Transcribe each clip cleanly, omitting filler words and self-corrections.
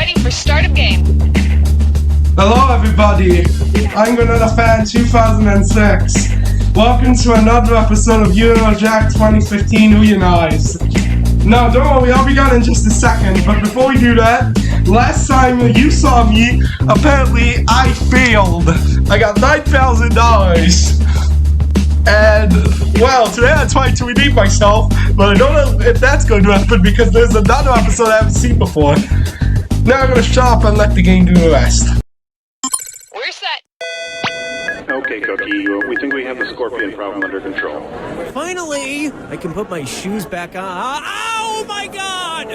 ready for start of game. Hello everybody, I'm Vanilla Fan 2006. Welcome to another episode of Jack 2015 Ouya Nice. Now don't worry, I'll be gone in just a second, but before we do that, last time you saw me, apparently I failed. I got $9,000. And, well, today I tried to redeem myself, but I don't know if that's going to happen because there's another episode I haven't seen before. Now I'm going to shut up and let the game do the rest. We're set. Okay, Cookie, we think we have the scorpion problem under control. Finally, I can put my shoes back on. Oh my god!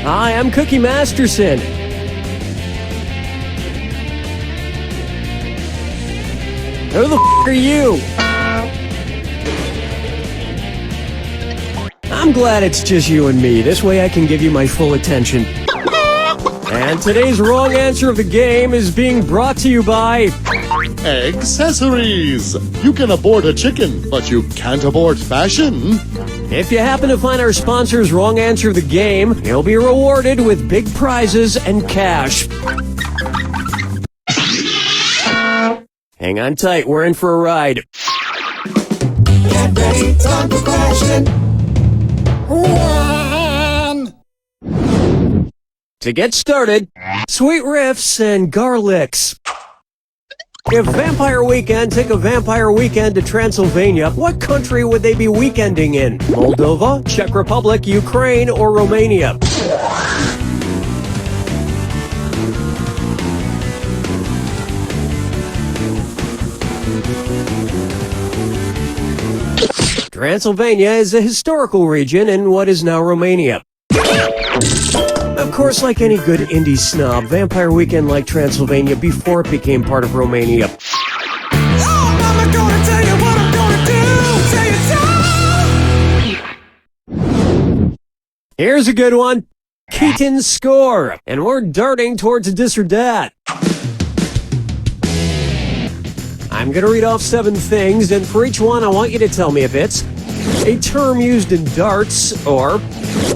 Hi, I'm Cookie Masterson. Who the f*** are you? I'm glad it's just you and me. This way I can give you my full attention. And today's wrong answer of the game is being brought to you by... Eggcessories! You can abort a chicken, but you can't abort fashion. If you happen to find our sponsor's wrong answer of the game, you'll be rewarded with big prizes and cash. Hang on tight, we're in for a ride. Get ready, time for question. One. To get started, sweet riffs and garlics. If Vampire Weekend took a Vampire Weekend to Transylvania, what country would they be weekending in? Moldova, Czech Republic, Ukraine, or Romania? Transylvania is a historical region in what is now Romania. Of course, like any good indie snob, Vampire Weekend liked Transylvania before it became part of Romania. Oh, Mama, gonna tell you what I'm gonna do. Tell you so. Here's a good one. Keaton's score. And we're darting towards this or that. I'm gonna read off 7 things, and for each one I want you to tell me if it's a term used in darts or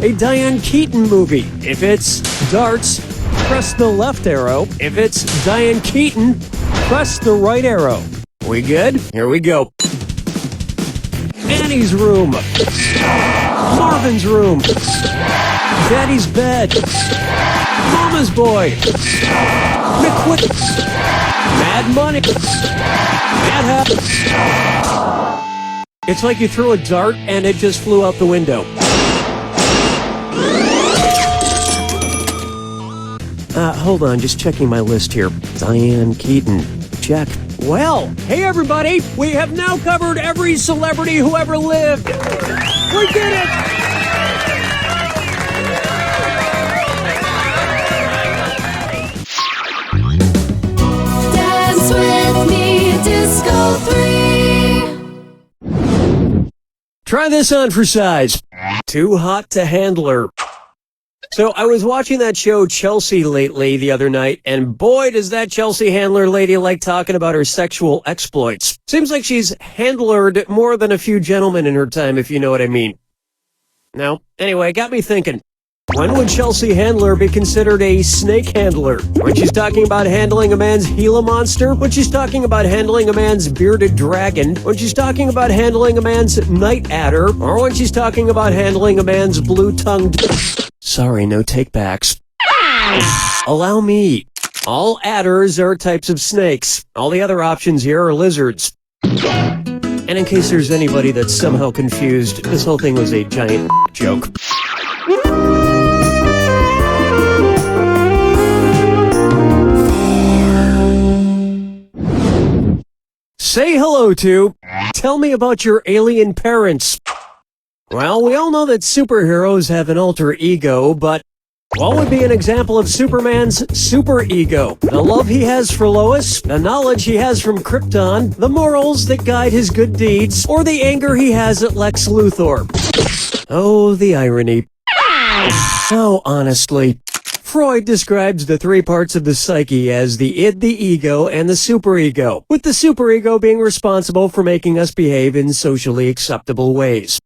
a Diane Keaton movie. If it's darts, press the left arrow. If it's Diane Keaton, press the right arrow. We good? Here we go. Annie's room. Marvin's room. Daddy's bed. Mama's boy. McQuick. Mad money. Mad happens. It's like you threw a dart and it just flew out the window. Hold on, just checking my list here. Diane Keaton, check. Well, hey everybody, we have now covered every celebrity who ever lived. We did it! Dance with me, Disco 3. Try this on for size. Too hot to handler. So I was watching that show Chelsea lately the other night, and boy does that Chelsea handler lady like talking about her sexual exploits. Seems like she's handlered more than a few gentlemen in her time, if you know what I mean. Now, anyway, it got me thinking. When would Chelsea Handler be considered a snake handler? When she's talking about handling a man's Gila monster? When she's talking about handling a man's bearded dragon? When she's talking about handling a man's night adder? Or when she's talking about handling a man's blue-tongued... Sorry, no takebacks. Allow me. All adders are types of snakes. All the other options here are lizards. And in case there's anybody that's somehow confused, this whole thing was a giant joke. Say hello to. Tell me about your alien parents. Well, we all know that superheroes have an alter ego, but what would be an example of Superman's superego? The love he has for Lois, the knowledge he has from Krypton, the morals that guide his good deeds, or the anger he has at Lex Luthor? Oh, the irony. Oh, honestly. Freud describes the 3 parts of the psyche as the id, the ego, and the superego, with the superego being responsible for making us behave in socially acceptable ways.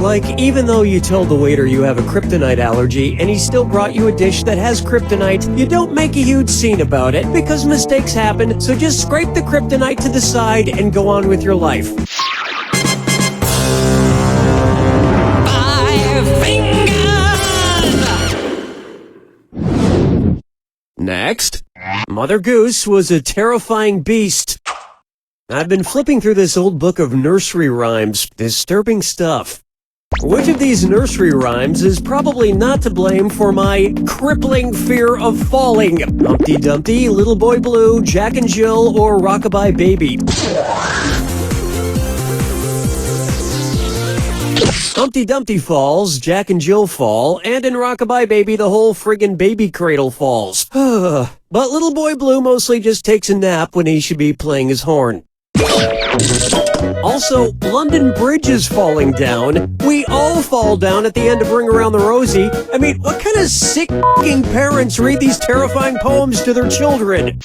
Like, even though you told the waiter you have a kryptonite allergy and he still brought you a dish that has kryptonite, you don't make a huge scene about it because mistakes happen, so just scrape the kryptonite to the side and go on with your life. 5 fingers. Next, Mother Goose was a terrifying beast. I've been flipping through this old book of nursery rhymes. Disturbing stuff. Which of these nursery rhymes is probably not to blame for my crippling fear of falling? Humpty Dumpty, Little Boy Blue, Jack and Jill, or Rockabye Baby? Humpty Dumpty falls, Jack and Jill fall, and in Rockabye Baby the whole friggin' baby cradle falls. But Little Boy Blue mostly just takes a nap when he should be playing his horn. Also, London Bridge is falling down. We all fall down at the end of Ring Around the Rosie. I mean, what kind of sick f***ing parents read these terrifying poems to their children?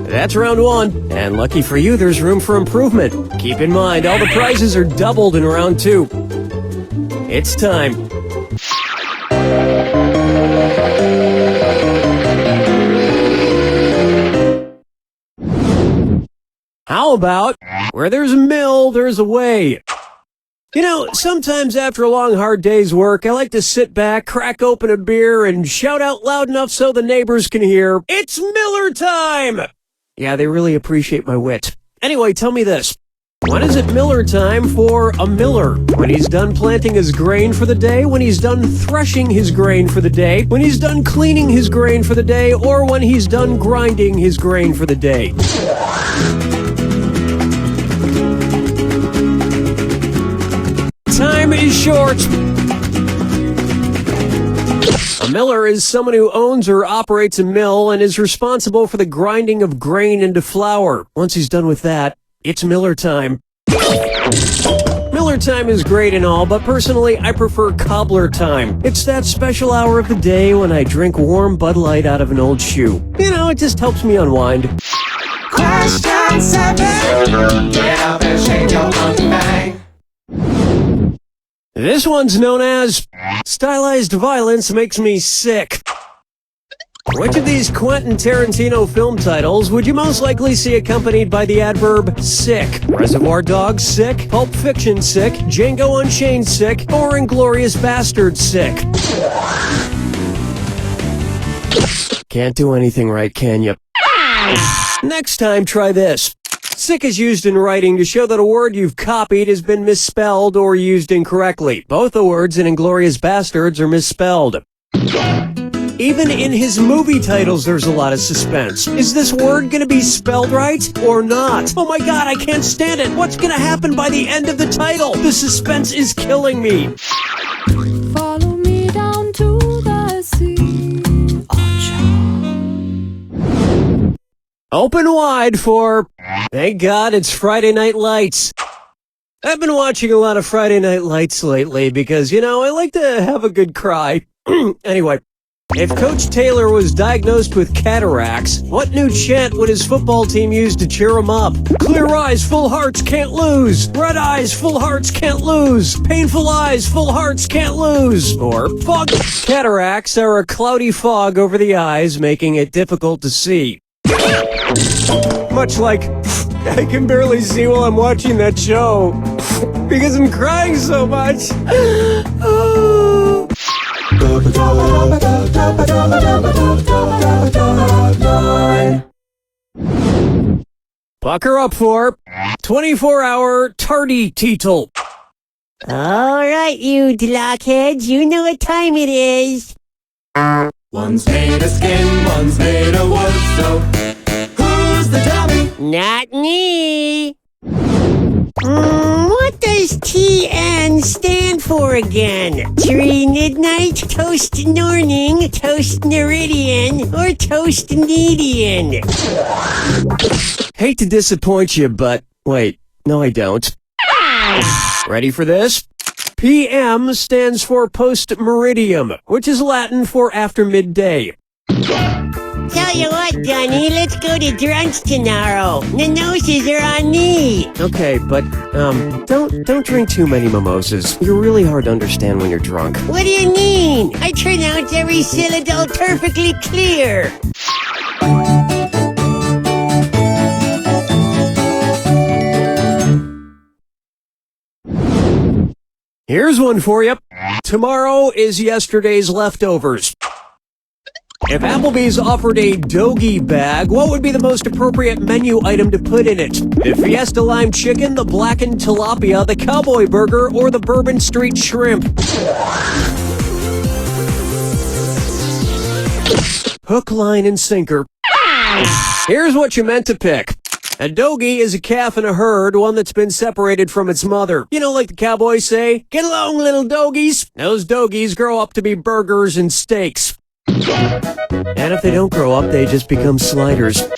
That's round one, and lucky for you, there's room for improvement. Keep in mind, all the prizes are doubled in round two. It's time. How about, where there's a mill, there's a way? You know, sometimes after a long, hard day's work, I like to sit back, crack open a beer, and shout out loud enough so the neighbors can hear, "It's Miller time!" Yeah, they really appreciate my wit. Anyway, tell me this. When is it Miller time for a miller? When he's done planting his grain for the day, when he's done threshing his grain for the day, when he's done cleaning his grain for the day, or when he's done grinding his grain for the day? Time is short. A miller is someone who owns or operates a mill and is responsible for the grinding of grain into flour. Once he's done with that, it's Miller time. Miller time is great and all, but personally, I prefer cobbler time. It's that special hour of the day when I drink warm Bud Light out of an old shoe. You know, it just helps me unwind. Question 7. Get up and shake your monkey bang. This one's known as Stylized Violence Makes Me Sick. Which of these Quentin Tarantino film titles would you most likely see accompanied by the adverb sick? Reservoir Dogs sick, Pulp Fiction sick, Django Unchained sick, or Inglourious Basterds sick? Can't do anything right, can you? Next time, try this. Sick is used in writing to show that a word you've copied has been misspelled or used incorrectly. Both the words in Inglourious Basterds are misspelled. Even in his movie titles, there's a lot of suspense. Is this word gonna be spelled right or not? Oh my god, I can't stand it! What's gonna happen by the end of the title? The suspense is killing me. Follow me down to the sea. Open wide for, thank God it's Friday Night Lights. I've been watching a lot of Friday Night Lights lately because, you know, I like to have a good cry. Anyway, if Coach Taylor was diagnosed with cataracts, what new chant would his football team use to cheer him up? Clear eyes, full hearts, can't lose. Red eyes, full hearts, can't lose. Painful eyes, full hearts, can't lose. Or fog. Cataracts are a cloudy fog over the eyes, making it difficult to see. Much like, I can barely see while I'm watching that show because I'm crying so much. Pucker up for 24-hour tardy teetle. All right, you blockheads, you know what time it is. One's made of skin, one's made of wood, so who's the dummy? Not me. What does TN stand for again? Tree Midnight, Toast Norning, Toast Neridian, or Toast Median? Hate to disappoint you, but wait, no I don't. Ready for this? PM stands for post-meridium, which is Latin for after midday. Tell you what, Dunny, let's go to Drunch tomorrow. The noses are on me. Okay, but, don't drink too many mimosas. You're really hard to understand when you're drunk. What do you mean? I pronounce every syllable perfectly clear. Here's one for you. Tomorrow is yesterday's leftovers. If Applebee's offered a Dogie bag, what would be the most appropriate menu item to put in it? The Fiesta Lime Chicken, the Blackened Tilapia, the Cowboy Burger, or the Bourbon Street Shrimp? Hook, line, and sinker. Here's what you meant to pick. A dogie is a calf in a herd, one that's been separated from its mother. You know, like the cowboys say, "Get along, little dogies." Those dogies grow up to be burgers and steaks. And if they don't grow up, they just become sliders.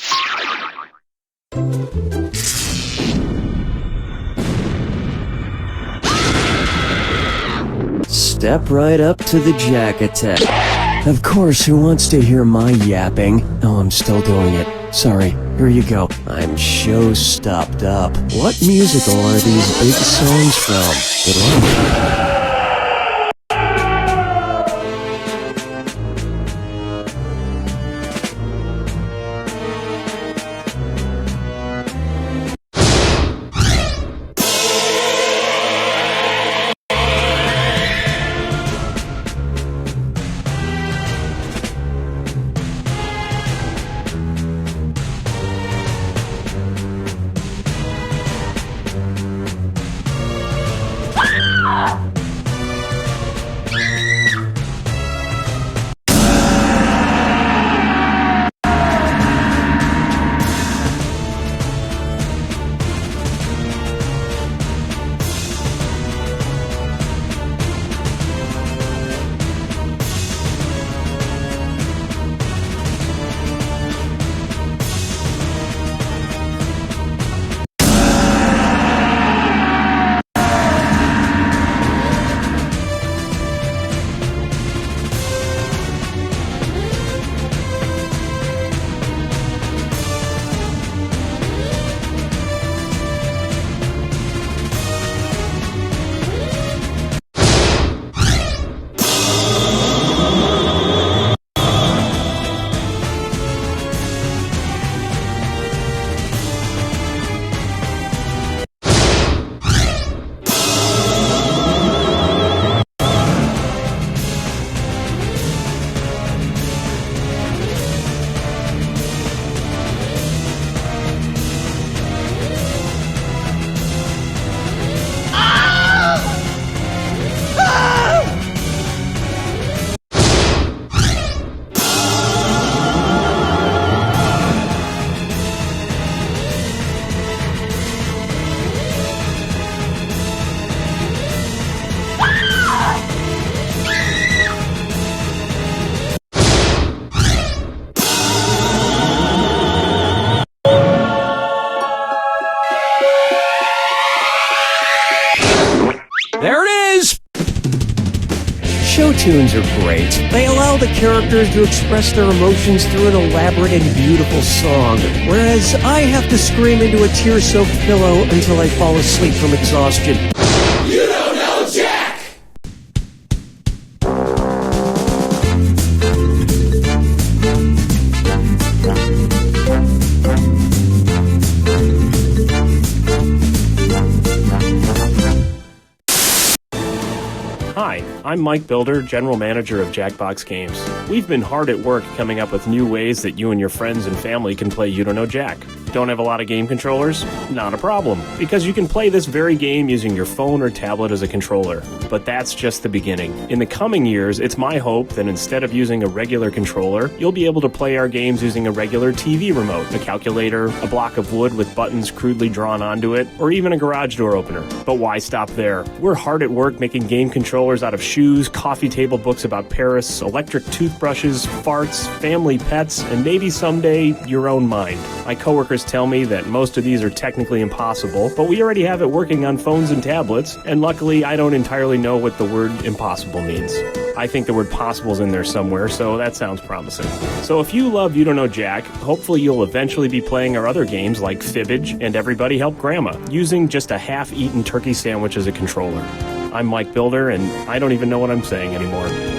Step right up to the Jack Attack. Of course, who wants to hear my yapping? Oh, I'm still doing it. Sorry, here you go. I'm show-stopped up. What musical are these big songs from? Good luck. There it is! Show tunes are great. They allow the characters to express their emotions through an elaborate and beautiful song, whereas I have to scream into a tear-soaked pillow until I fall asleep from exhaustion. You don't know Jack! Hi, I'm Mike Builder, General Manager of Jackbox Games. We've been hard at work coming up with new ways that you and your friends and family can play You Don't Know Jack. Don't have a lot of game controllers? Not a problem, because you can play this very game using your phone or tablet as a controller. But that's just the beginning. In the coming years, it's my hope that instead of using a regular controller, you'll be able to play our games using a regular TV remote, a calculator, a block of wood with buttons crudely drawn onto it, or even a garage door opener. But why stop there? We're hard at work making game controllers out of shoes, coffee table books about Paris, electric toothbrushes, farts, family pets, and maybe someday your own mind. My coworkers developers tell me that most of these are technically impossible, but we already have it working on phones and tablets, and luckily I don't entirely know what the word impossible means. I think the word possible's in there somewhere, so that sounds promising. So if you love You Don't Know Jack, hopefully you'll eventually be playing our other games like Fibbage and Everybody Help Grandma, using just a half-eaten turkey sandwich as a controller. I'm Mike Builder, and I don't even know what I'm saying anymore.